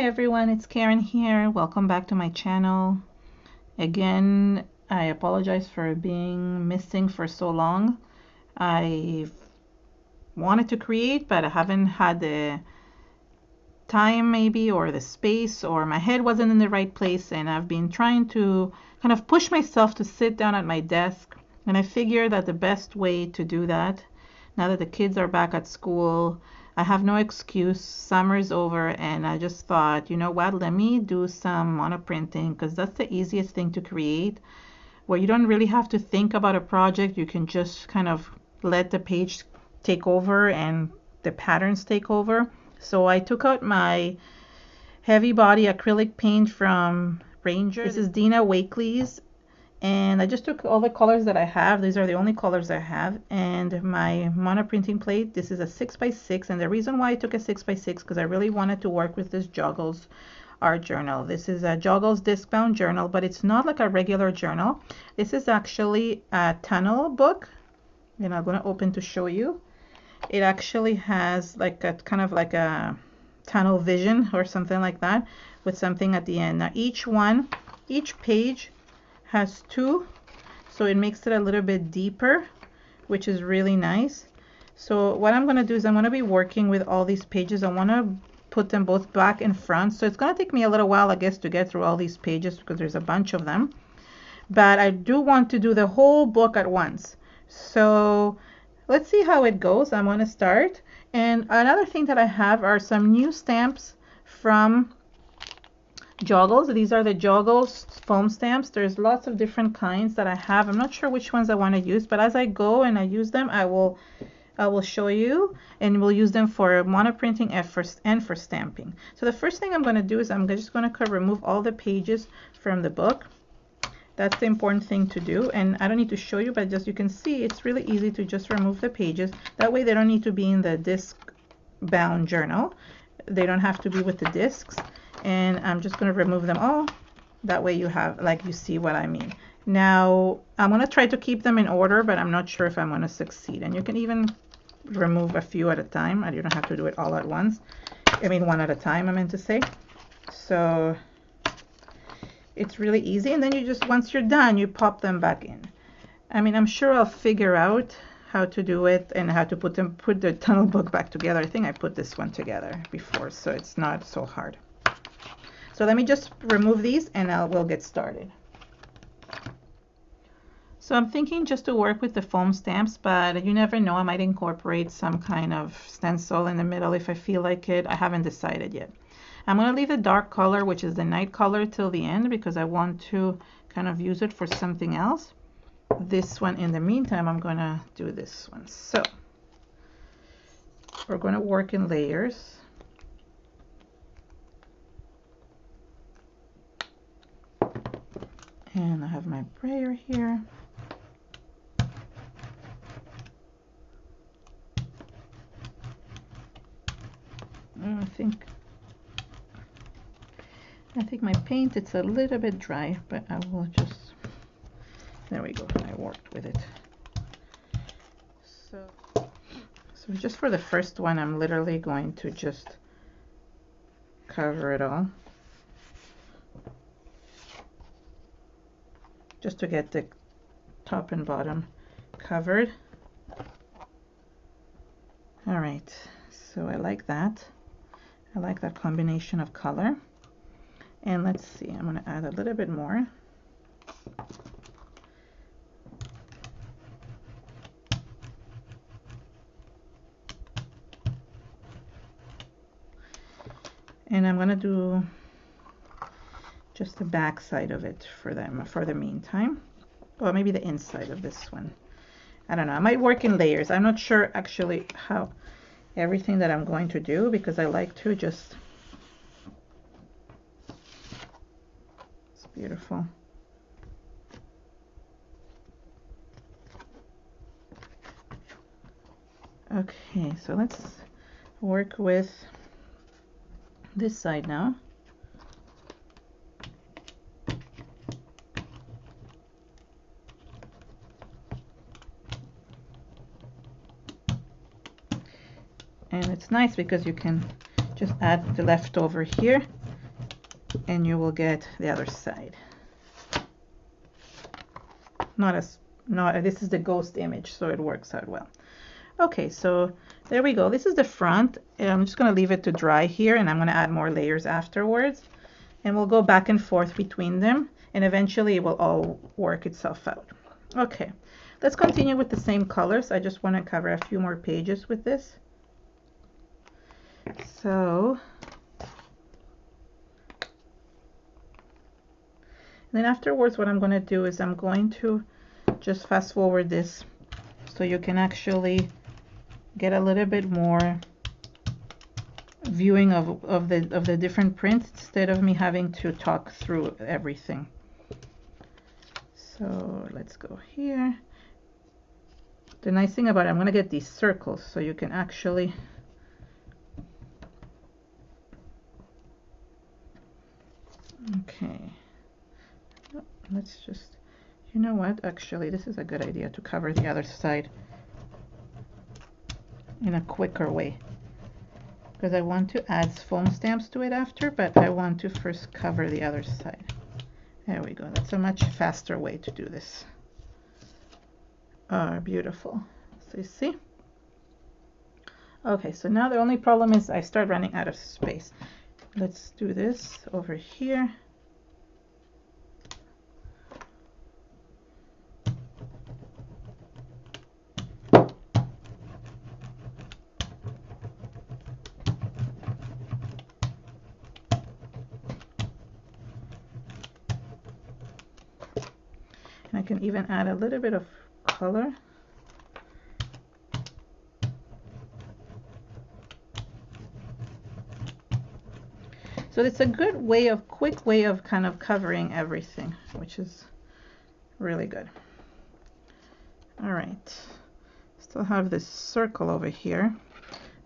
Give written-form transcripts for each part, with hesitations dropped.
everyone, it's Karen here. Welcome back to my channel. Again, I apologize for being missing for so long. I wanted to create, but I haven't had the time maybe, or the space, or my head wasn't in the right place, and I've been trying to kind of push myself to sit down at my desk, and I figured that the best way to do that, now that the kids are back at school, I have no excuse. Summer's over, and I just thought, you know what, let me do some monoprinting, because that's the easiest thing to create, where you don't really have to think about a project. You can just kind of let the page take over and the patterns take over. So I took out my heavy body acrylic paint from Ranger. This is Dina Wakley's, and I just took all the colors that I have. These are the only colors I have. And my monoprinting plate, this is a 6x6, and the reason why I took a 6x6 because I really wanted to work with this Joggles art journal. This is a Joggles disc bound journal, but it's not like a regular journal. This is actually a tunnel book, and I'm going to open to show you. It actually has like a kind of like a tunnel vision or something like that, with something at the end. Now each page has two, so it makes it a little bit deeper, which is really nice. So what I'm going to do is I'm going to be working with all these pages. I want to put them both back and front, so it's going to take me a little while, I guess, to get through all these pages because there's a bunch of them, but I do want to do the whole book at once. So let's see how it goes. I'm going to start. And another thing that I have are some new stamps from Joggles. These are the Joggles foam stamps. There's lots of different kinds that I have. I'm not sure which ones I want to use, but as I go and I use them, I will show you, and we'll use them for monoprinting and for stamping. So the first thing I'm going to do is I'm just going to remove all the pages from the book. That's the important thing to do, and I don't need to show you, but just you can see it's really easy to just remove the pages. That way they don't need to be in the disc bound journal. They don't have to be with the discs. And I'm just going to remove them all. That way you have, like, you see what I mean. Now I'm going to try to keep them in order, but I'm not sure if I'm going to succeed. And you can even remove a few at a time, and you don't have to do it all at once. I mean, one at a time, I meant to say. So it's really easy, and then you just, once you're done, you pop them back in. I mean, I'm sure I'll figure out how to do it and how to put the tunnel book back together. I think I put this one together before, so it's not so hard. So let me just remove these and we'll get started. So I'm thinking just to work with the foam stamps, but you never know, I might incorporate some kind of stencil in the middle if I feel like it. I haven't decided yet. I'm going to leave the dark color, which is the night color, till the end because I want to kind of use it for something else. This one, in the meantime, I'm going to do this one. So we're going to work in layers. And I have my brayer here. I think my paint, it's a little bit dry, but I will just, there we go, I worked with it. So just for the first one, I'm literally going to just cover it all, just to get the top and bottom covered. All right, so I like that. I like that combination of color. And let's see, I'm going to add a little bit more. And I'm going to do just the back side of it for them for the meantime, or maybe the inside of this one. I don't know, I might work in layers. I'm not sure actually how everything that I'm going to do, because I like to just, it's beautiful. Okay, so let's work with this side now. And it's nice because you can just add the leftover here and you will get the other side. This is the ghost image, so it works out well. Okay, so there we go. This is the front. I'm just going to leave it to dry here, and I'm going to add more layers afterwards. And we'll go back and forth between them, and eventually it will all work itself out. Okay, let's continue with the same colors. I just want to cover a few more pages with this. So, then afterwards what I'm going to do is I'm going to just fast forward this so you can actually get a little bit more viewing of the different prints instead of me having to talk through everything. So let's go here. The nice thing about it, I'm going to get these circles so you can actually okay. Let's just, you know what, actually this is a good idea to cover the other side in a quicker way, because I want to add foam stamps to it after, but I want to first cover the other side. There we go. That's a much faster way to do this. Oh, beautiful. So you see? Okay, so now the only problem is I start running out of space. Let's do this over here. I can even add a little bit of color. So it's a good way of, quick way of kind of covering everything, which is really good. All right, still have this circle over here,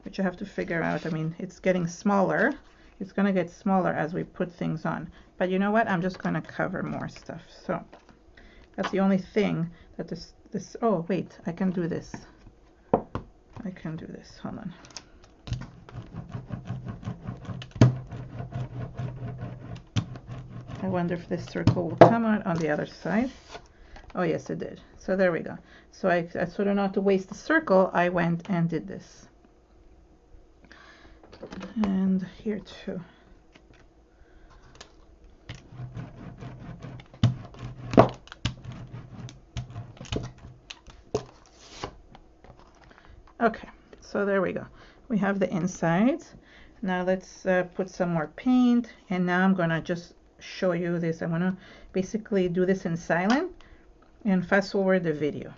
which I have to figure out. I mean, it's getting smaller. It's gonna get smaller as we put things on. But you know what? I'm just gonna cover more stuff. So that's the only thing that this, oh wait, I can do this. I can do this, hold on. I wonder if this circle will come out on the other side. Oh yes, it did. So there we go. So I sort of not to waste the circle, I went and did this. And here too. Okay, so there we go. We have the insides. Now let's put some more paint, and now I'm gonna just show you this. I'm gonna basically do this in silent and fast forward the video.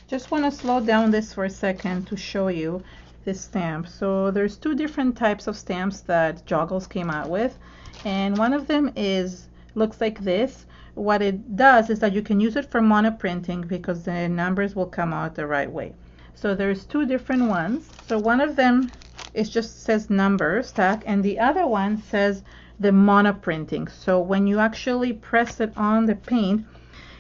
Just want to slow down this for a second to show you this stamp. So there's two different types of stamps that Joggles came out with, and one of them looks like this. What it does is that you can use it for monoprinting because the numbers will come out the right way. So there's two different ones. So one of them just says number stack, and the other one says the monoprinting. So when you actually press it on the paint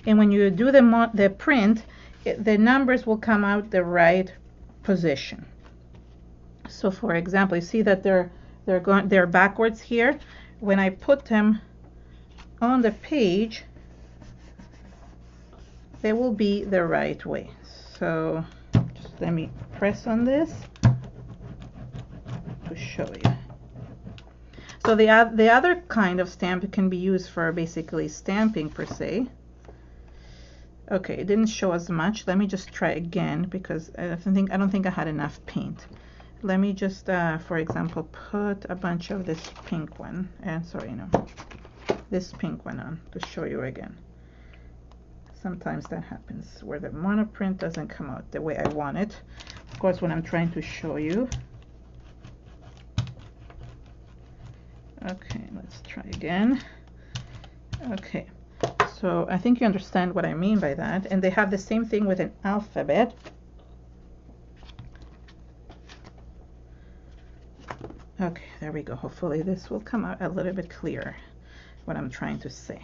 and when you do the print, the numbers will come out the right position. So for example, you see that they're backwards here. When I put them on the page, they will be the right way. So just let me press on this to show you. So the other kind of stamp can be used for basically stamping per se. Okay, it didn't show as much. Let me just try again because I don't think I had enough paint. Let me just, for example, put a bunch of this pink one, this pink one on to show you again. Sometimes that happens where the monoprint doesn't come out the way I want it. Of course, when I'm trying to show you. Okay, let's try again. Okay, so I think you understand what I mean by that. And they have the same thing with an alphabet. Okay, there we go. Hopefully this will come out a little bit clearer what I'm trying to say.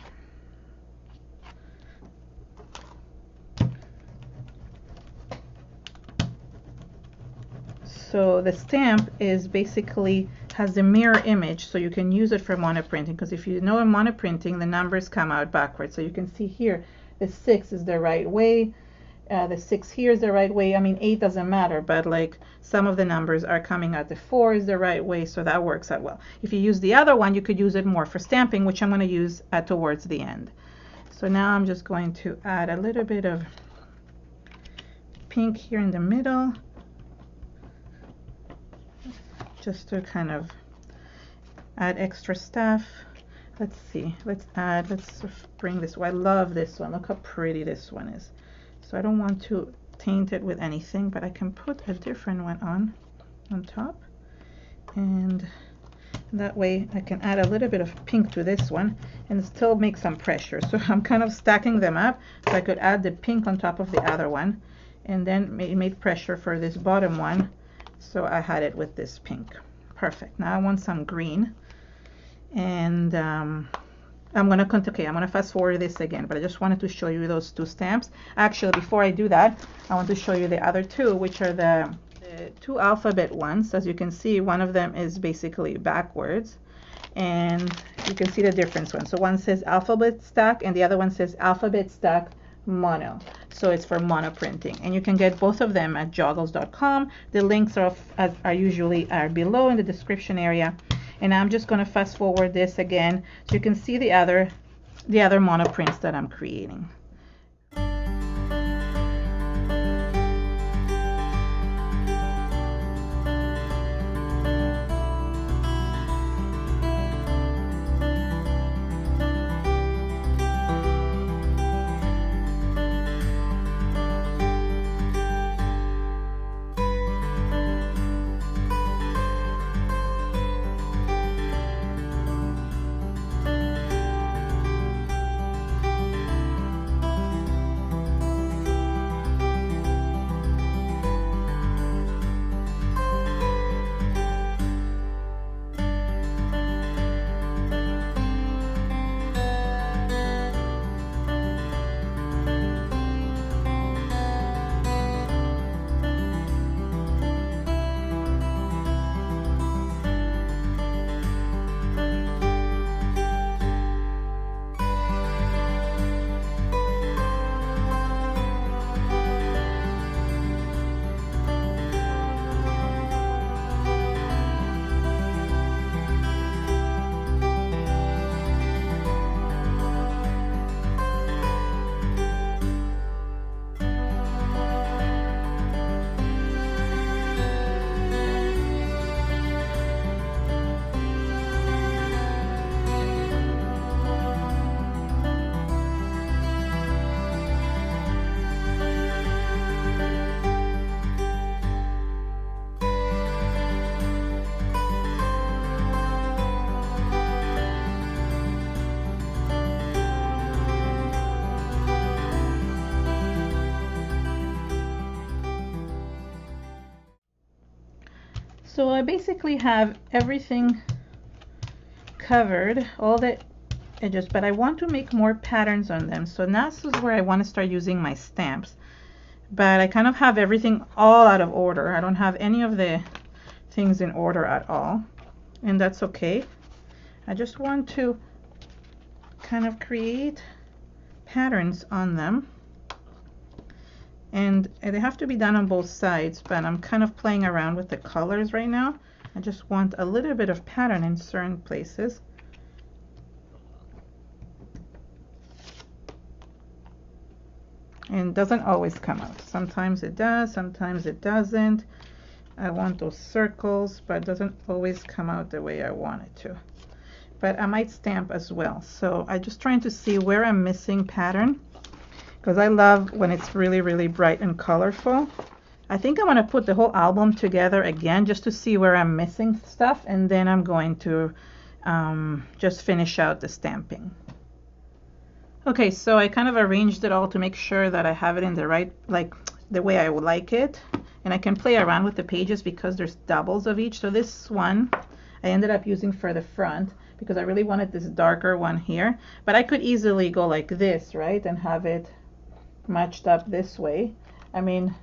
So the stamp is basically has the mirror image, so you can use it for monoprinting, because if you know in monoprinting, the numbers come out backwards. So you can see here the 6 is the right way, the 6 here is the right way. I mean, 8 doesn't matter, but like some of the numbers are coming out. The 4 is the right way, so that works out well. If you use the other one, you could use it more for stamping, which I'm going to use towards the end. So now I'm just going to add a little bit of pink here in the middle, just to kind of add extra stuff. Let's see, let's bring this one. I love this one. Look how pretty this one is. So I don't want to taint it with anything, but I can put a different one on top, and that way I can add a little bit of pink to this one and still make some pressure. So I'm kind of stacking them up, so I could add the pink on top of the other one and then make pressure for this bottom one. So I had it with this pink. Perfect. Now I want some green, and I'm gonna fast forward this again, but I just wanted to show you those two stamps. Actually, before I do that, I want to show you the other two, which are the two alphabet ones. As you can see, one of them is basically backwards, and you can see the difference one. So one says alphabet stack and the other one says alphabet stack mono. So it's for monoprinting, and you can get both of them at joggles.com. The links are usually below in the description area. And I'm just going to fast forward this again so you can see the other monoprints that I'm creating. So I basically have everything covered, all the edges, but I want to make more patterns on them. So now this is where I want to start using my stamps. But I kind of have everything all out of order. I don't have any of the things in order at all, and that's okay. I just want to kind of create patterns on them, and they have to be done on both sides, but I'm kind of playing around with the colors right now. I just want a little bit of pattern in certain places. And it doesn't always come out. Sometimes it does, sometimes it doesn't. I want those circles, but it doesn't always come out the way I want it to. But I might stamp as well. So I'm just trying to see where I'm missing pattern, because I love when it's really, really bright and colorful. I think I'm going to put the whole album together again just to see where I'm missing stuff, and then I'm going to just finish out the stamping. Okay, so I kind of arranged it all to make sure that I have it in the right, like the way I would like it. And I can play around with the pages because there's doubles of each. So this one I ended up using for the front because I really wanted this darker one here. But I could easily go like this, right? And have it matched up this way. I mean,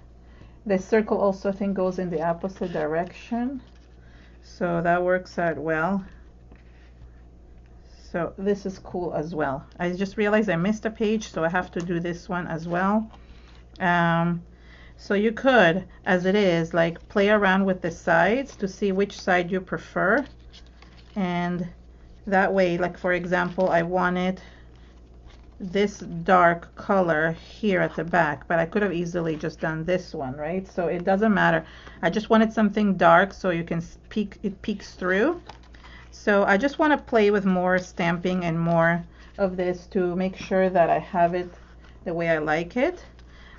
the circle also I think goes in the opposite direction. So that works out well. So this is cool as well. I just realized I missed a page, so I have to do this one as well. So you could, as it is, like play around with the sides to see which side you prefer. And that way, like for example, I wanted this dark color here at the back, but I could have easily just done this one, right? So it doesn't matter. I just wanted something dark so you can peek, it peeks through. So I just want to play with more stamping and more of this to make sure that I have it the way I like it.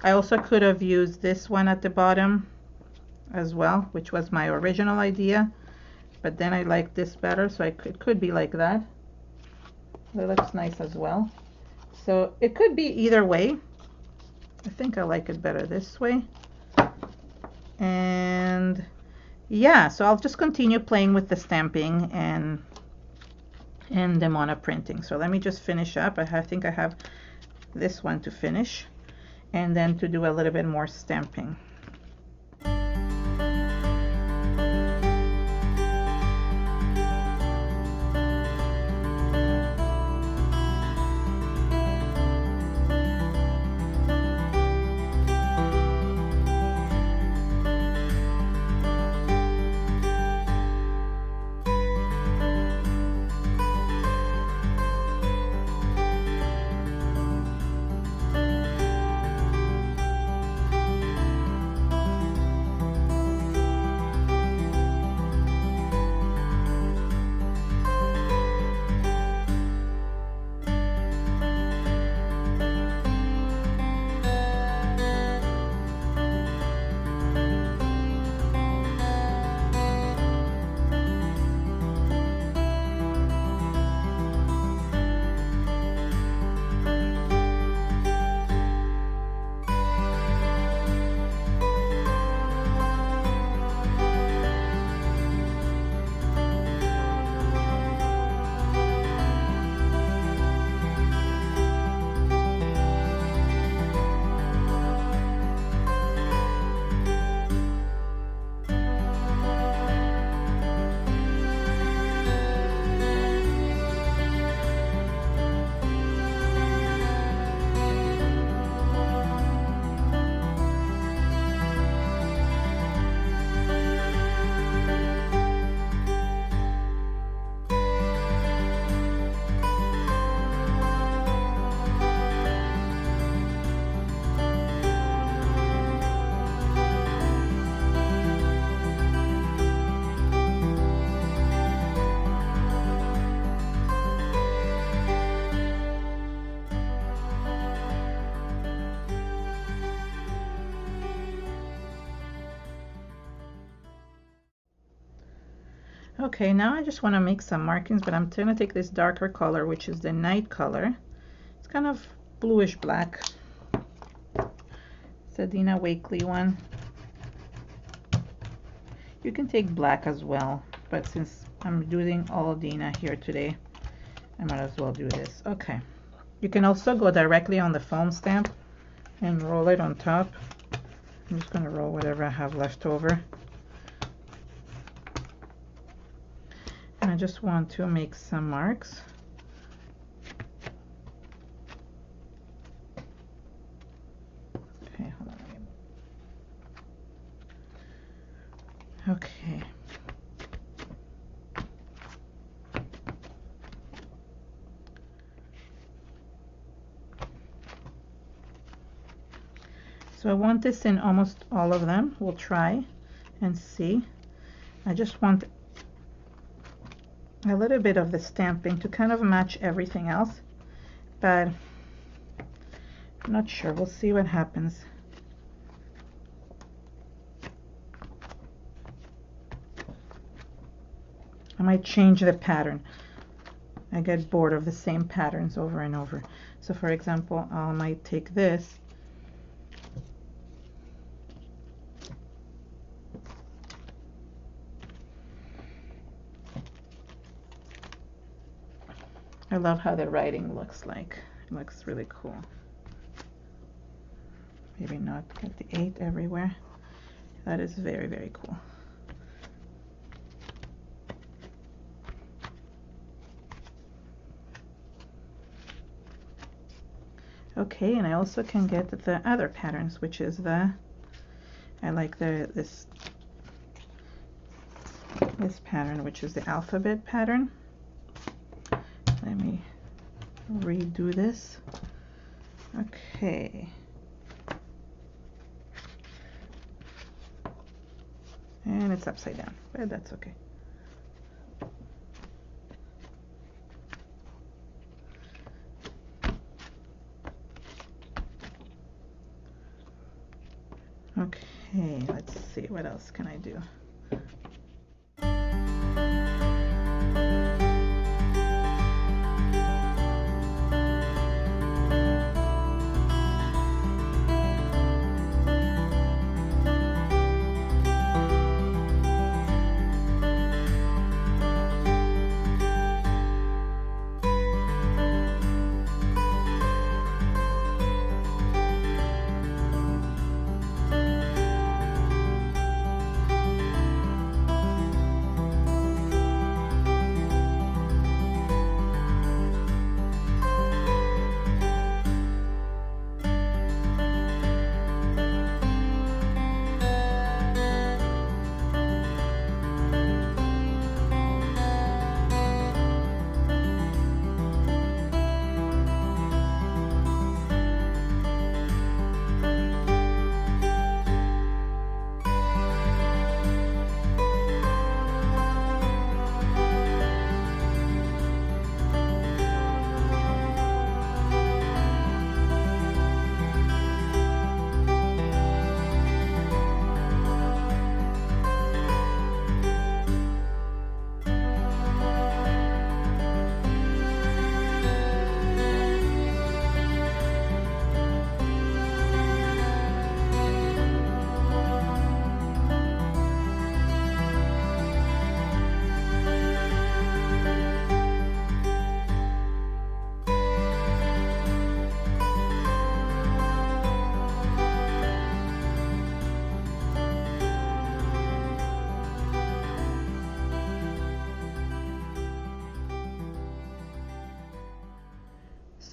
I also could have used this one at the bottom as well, which was my original idea, but then I like this better, so it could be like that. That looks nice as well. So it could be either way. I think I like it better this way. And yeah, so I'll just continue playing with the stamping and the monoprinting. So let me just finish up. I think I have this one to finish, and then to do a little bit more stamping. Okay, now I just want to make some markings, but I'm going to take this darker color, which is the night color. It's kind of bluish black. It's a Dina Wakley one. You can take black as well, but since I'm doing all Dina here today, I might as well do this. Okay. You can also go directly on the foam stamp and roll it on top. I'm just going to roll whatever I have left over. And I just want to make some marks. Okay, hold on. Okay. So I want this in almost all of them. We'll try and see. I just want a little bit of the stamping to kind of match everything else, but I'm not sure. We'll see what happens. I might change the pattern. I get bored of the same patterns over and over. So for example, I might take this I love how the writing looks like. It looks really cool. Maybe not get the 8 everywhere. That is very, very cool. Okay, and I also can get the other patterns, which is I like this pattern, which is the alphabet pattern. Let me redo this. Okay. And it's upside down, but that's okay. Okay, let's see, what else can I do?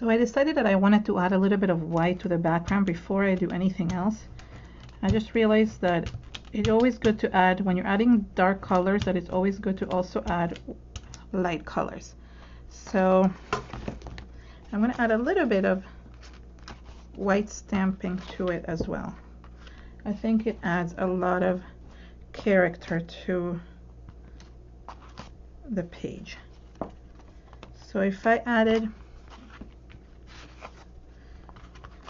So I decided that I wanted to add a little bit of white to the background before I do anything else. I just realized that it's always good to add, when you're adding dark colors, that it's always good to also add light colors. So I'm going to add a little bit of white stamping to it as well. I think it adds a lot of character to the page. So if I added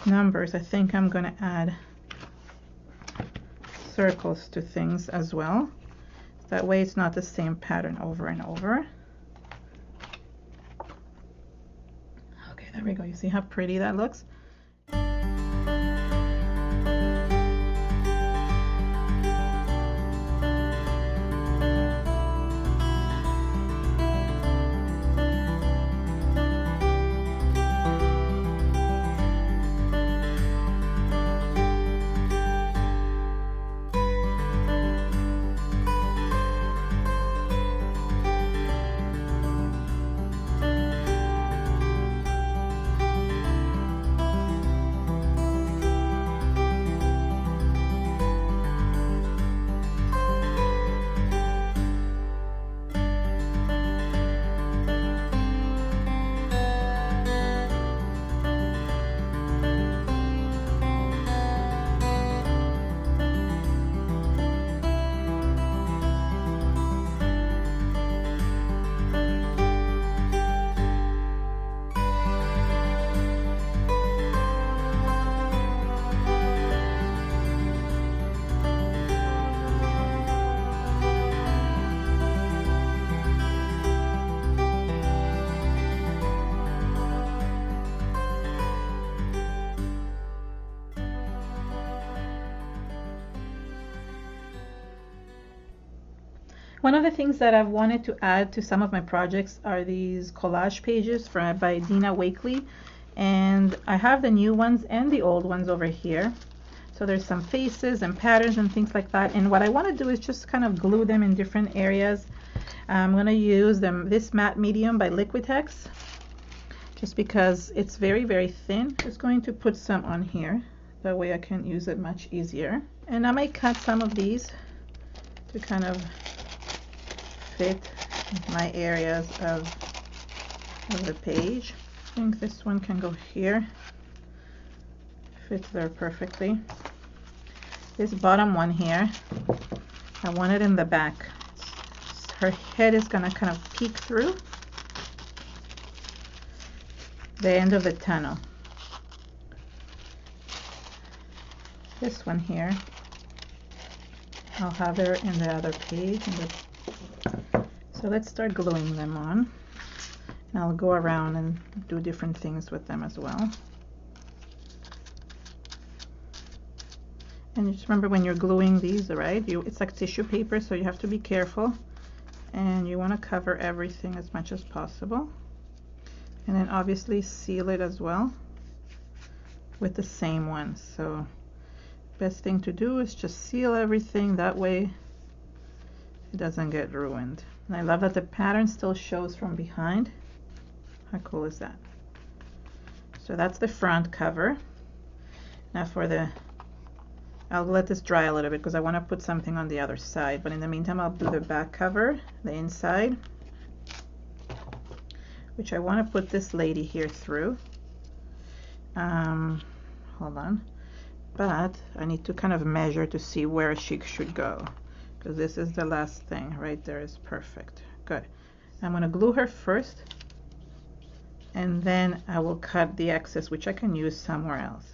numbers, I think I'm going to add circles to things as well. That way it's not the same pattern over and over. Okay, there we go. You see how pretty that looks? One of the things that I've wanted to add to some of my projects are these collage pages by Dina Wakley, and I have the new ones and the old ones over here. So there's some faces and patterns and things like that, and what I want to do is just kind of glue them in different areas. I'm going to use this matte medium by Liquitex, just because it's very, very thin. Just going to put some on here, that way I can use it much easier. And I might cut some of these to kind of fit my areas of the page. I think this one can go here, fits there perfectly. This bottom one here, I want it in the back. Her head is gonna kind of peek through the end of the tunnel. This one here, I'll have her in the other page. So let's start gluing them on. And I'll go around and do different things with them as well. And just remember, when you're gluing these, right, it's like tissue paper, so you have to be careful. And you want to cover everything as much as possible. And then obviously seal it as well with the same one. So best thing to do is just seal everything, that way it doesn't get ruined. And I love that the pattern still shows from behind. How cool is that? So that's the front cover. Now for the, I'll let this dry a little bit because I want to put something on the other side, but in the meantime I'll do the back cover, the inside, which I want to put this lady here through. Hold on, but I need to kind of measure to see where she should go, because this is the last thing right there. Is perfect. Good. I'm going to glue her first, and then I will cut the excess, which I can use somewhere else.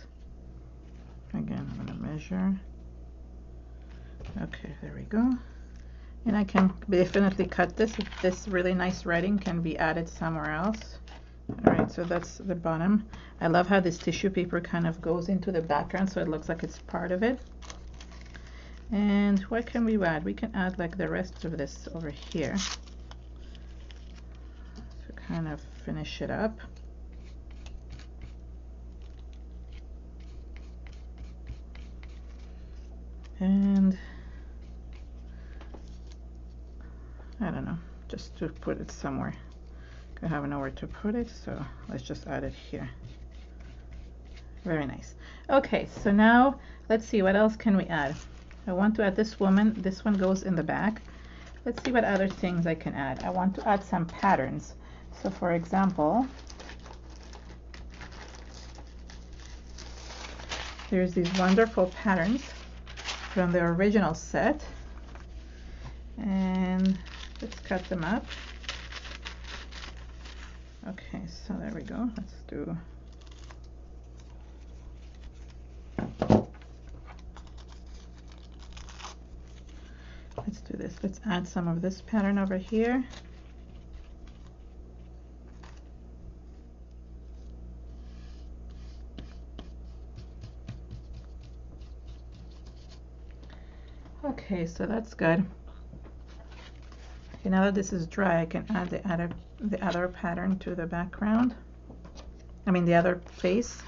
Again, I'm going to measure. Okay, there we go. And I can definitely cut this. This really nice writing can be added somewhere else. All right, so that's the bottom. I love how this tissue paper kind of goes into the background, so it looks like it's part of it. And what can we add? We can add like the rest of this over here to kind of finish it up. And I don't know, just to put it somewhere. I have nowhere to put it, so let's just add it here. Very nice. Okay, so now let's see, what else can we add? I want to add this woman. This one goes in the back. Let's see what other things I can add. I want to add some patterns. So for example, there's these wonderful patterns from the original set, and let's cut them up. Okay, so there we go. Let's do, this. Let's add some of this pattern over here. Okay, so that's good. Okay, now that this is dry, I can add the other pattern to the background. I mean the other face,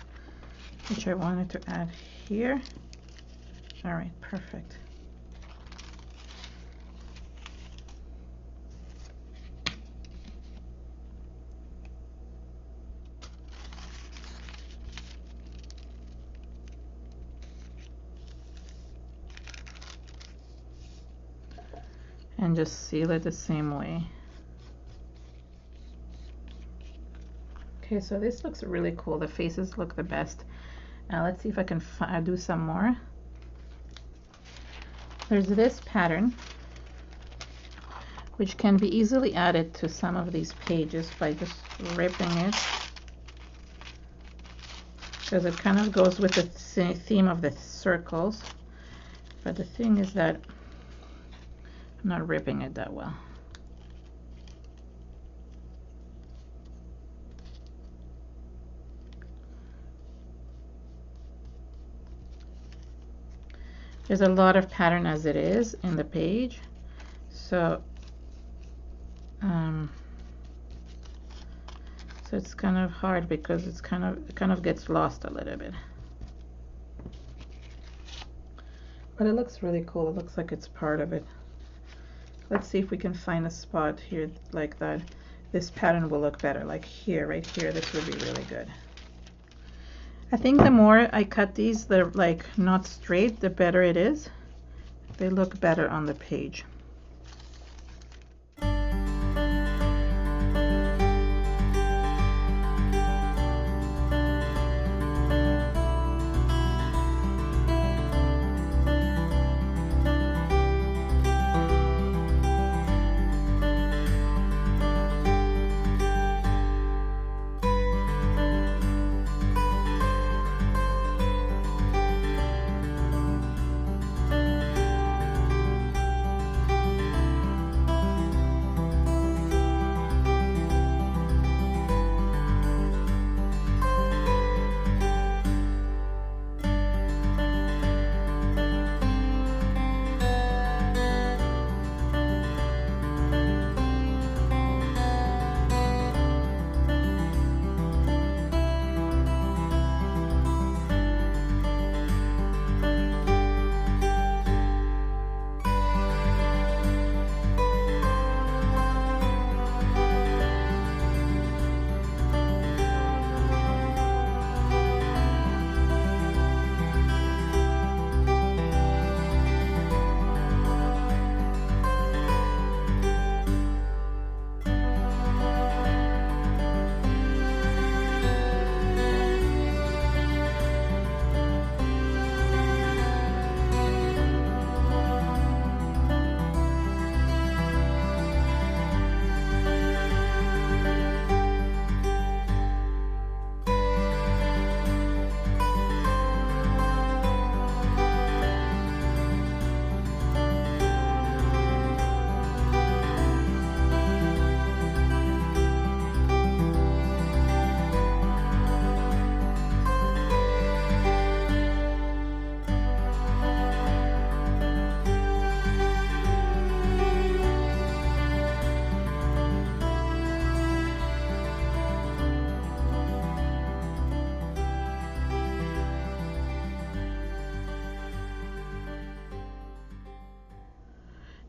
which I wanted to add here. All right, perfect. And just seal it the same way. Okay, so this looks really cool. The faces look the best. Now let's see if I can do some more. There's this pattern, which can be easily added to some of these pages by just ripping it, because it kind of goes with the theme of the circles. But the thing is that I'm not ripping it that well. There's a lot of pattern as it is in the page, so So it's kind of hard because it kind of gets lost a little bit. But it looks really cool. It looks like it's part of it. Let's see if we can find a spot here like that. This pattern will look better. Like here, right here, this would be really good. I think the more I cut these, they're like not straight, the better it is. They look better on the page.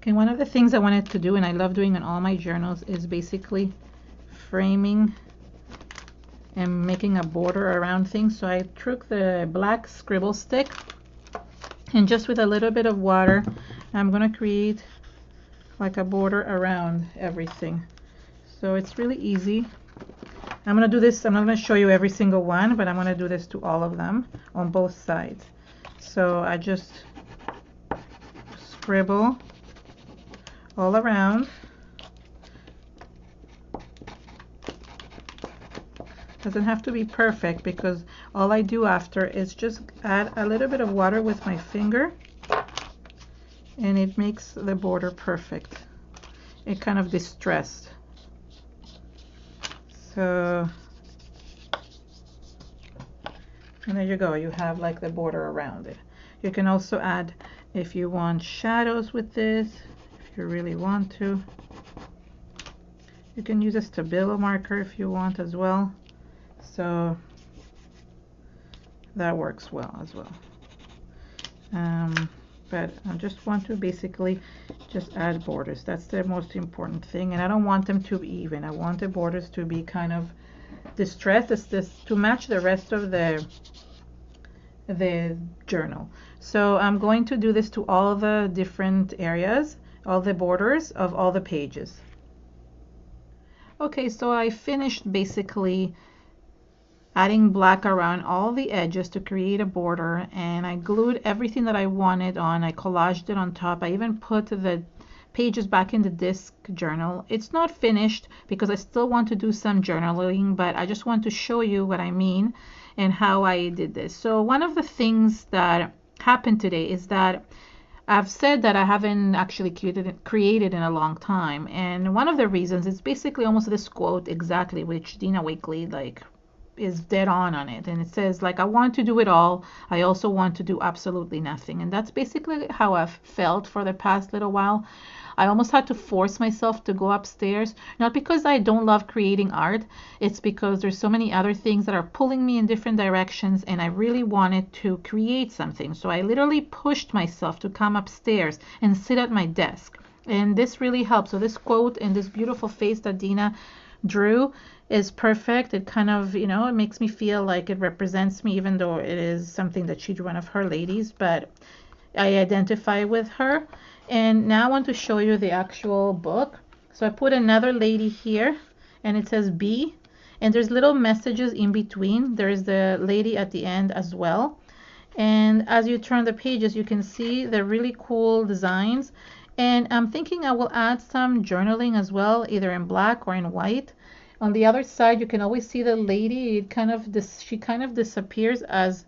Okay, one of the things I wanted to do, and I love doing in all my journals, is basically framing and making a border around things. So I took the black scribble stick and just with a little bit of water, I'm going to create like a border around everything. So it's really easy. I'm going to do this, I'm not going to show you every single one, but I'm going to do this to all of them on both sides. So I just scribble all around. Doesn't have to be perfect because all I do after is just add a little bit of water with my finger and it makes the border perfect. It kind of distressed. So, and there you go, you have like the border around it. You can also add, if you want shadows with this, if you really want to. You can use a stabilo marker if you want as well. So that works well as well. But I just want to basically just add borders. That's the most important thing, and I don't want them to be even. I want the borders to be kind of distressed. It's just to match the rest of the journal. So I'm going to do this to all the different areas, all the borders of all the pages. Okay, so I finished basically adding black around all the edges to create a border, and I glued everything that I wanted on. I collaged it on top. I even put the pages back in the disc journal. It's not finished because I still want to do some journaling, but I just want to show you what I mean and how I did this. So one of the things that happened today is that I've said that I haven't actually created in a long time, and one of the reasons is basically almost this quote exactly, which Dina Wakley is dead on it, and it says like, I want to do it all, I also want to do absolutely nothing. And that's basically how I've felt for the past little while. I almost had to force myself to go upstairs, not because I don't love creating art, it's because there's so many other things that are pulling me in different directions, and I really wanted to create something. So I literally pushed myself to come upstairs and sit at my desk, and this really helped. So this quote and this beautiful face that Dina drew is perfect. It kind of, you know, it makes me feel like it represents me, even though it is something that she drew, one of her ladies, but I identify with her. And now I want to show you the actual book. So I put another lady here, and it says B, and there's little messages in between. There's the lady at the end as well. And as you turn the pages, you can see the really cool designs. And I'm thinking I will add some journaling as well, either in black or in white. On the other side, you can always see the lady. It kind of she kind of disappears as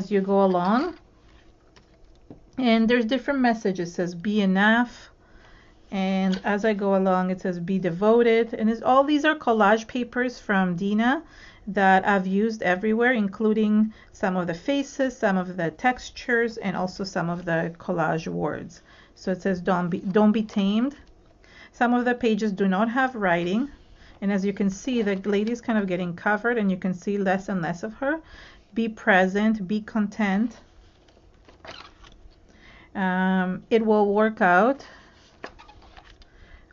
you go along. And there's different messages. It says be enough, and as I go along it says be devoted. And all these are collage papers from Dina that I've used everywhere, including some of the faces, some of the textures, and also some of the collage words. So it says don't be tamed. Some of the pages do not have writing, and as you can see, the lady's kind of getting covered, and you can see less and less of her. Be present, be content. It will work out.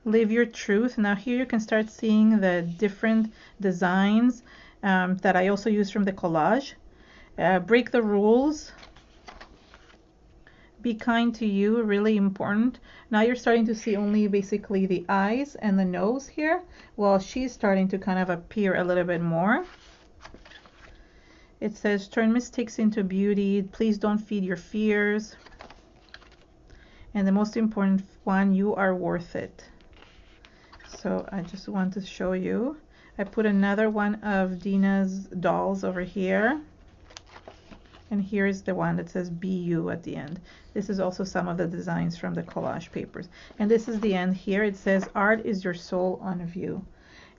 Live your truth. Now here you can start seeing the different designs that I also use from the collage. Break the rules. Be kind to you, really important. Now you're starting to see only basically the eyes and the nose here, while she's starting to kind of appear a little bit more. It says turn mistakes into beauty. Please don't feed your fears. And the most important one, you are worth it. So I just want to show you. I put another one of Dina's dolls over here. And here is the one that says be you at the end. This is also some of the designs from the collage papers. And this is the end here. It says art is your soul on view.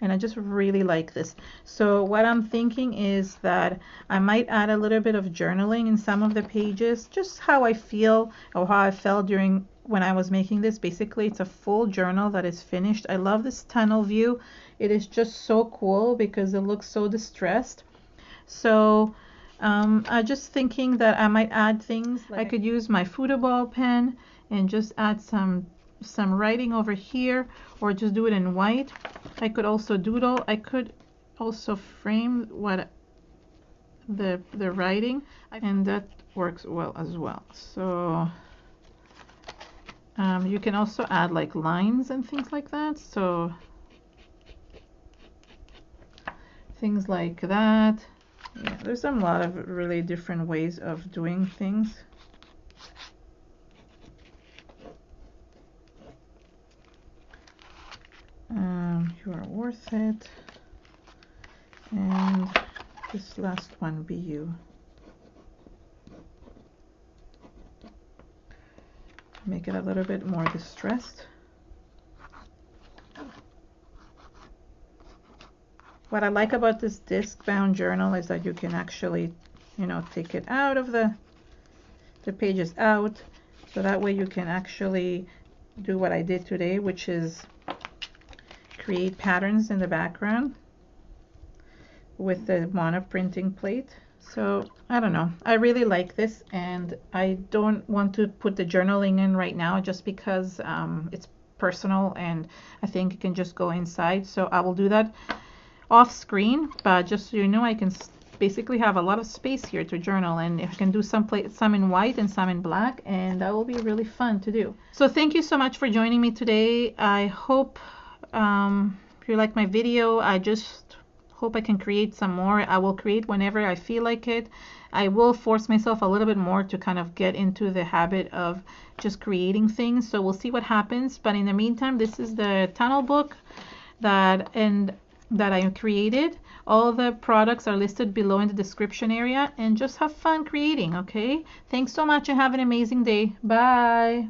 And I just really like this. So what I'm thinking is that I might add a little bit of journaling in some of the pages, just how I feel or how I felt during when I was making this. Basically, it's a full journal that is finished. I love this tunnel view. It is just so cool because it looks so distressed. So I'm just thinking that I might add things. Like I could use my Football pen and just add some writing over here, or just do it in white. I could also doodle. I could also frame what the writing, and that works well as well. So you can also add like lines and things like that. So things like that. Yeah, there's a lot of really different ways of doing things. You are worth it. And this last one, be you. Make it a little bit more distressed. What I like about this disc bound journal is that you can actually, you know, take it out of the pages out, so that way you can actually do what I did today, which is create patterns in the background with the monoprinting plate. So I don't know, I really like this, and I don't want to put the journaling in right now just because it's personal and I think it can just go inside. So I will do that off screen, but just so you know, I can basically have a lot of space here to journal, and if I can do some in white and some in black, and that will be really fun to do. So thank you so much for joining me today. I hope you like my video. I just hope I can create some more. I will create whenever I feel like it. I will force myself a little bit more to kind of get into the habit of just creating things. So we'll see what happens. But in the meantime, this is the tunnel book that I created. All the products are listed below in the description area, and just have fun creating. Okay, thanks so much and have an amazing day. Bye.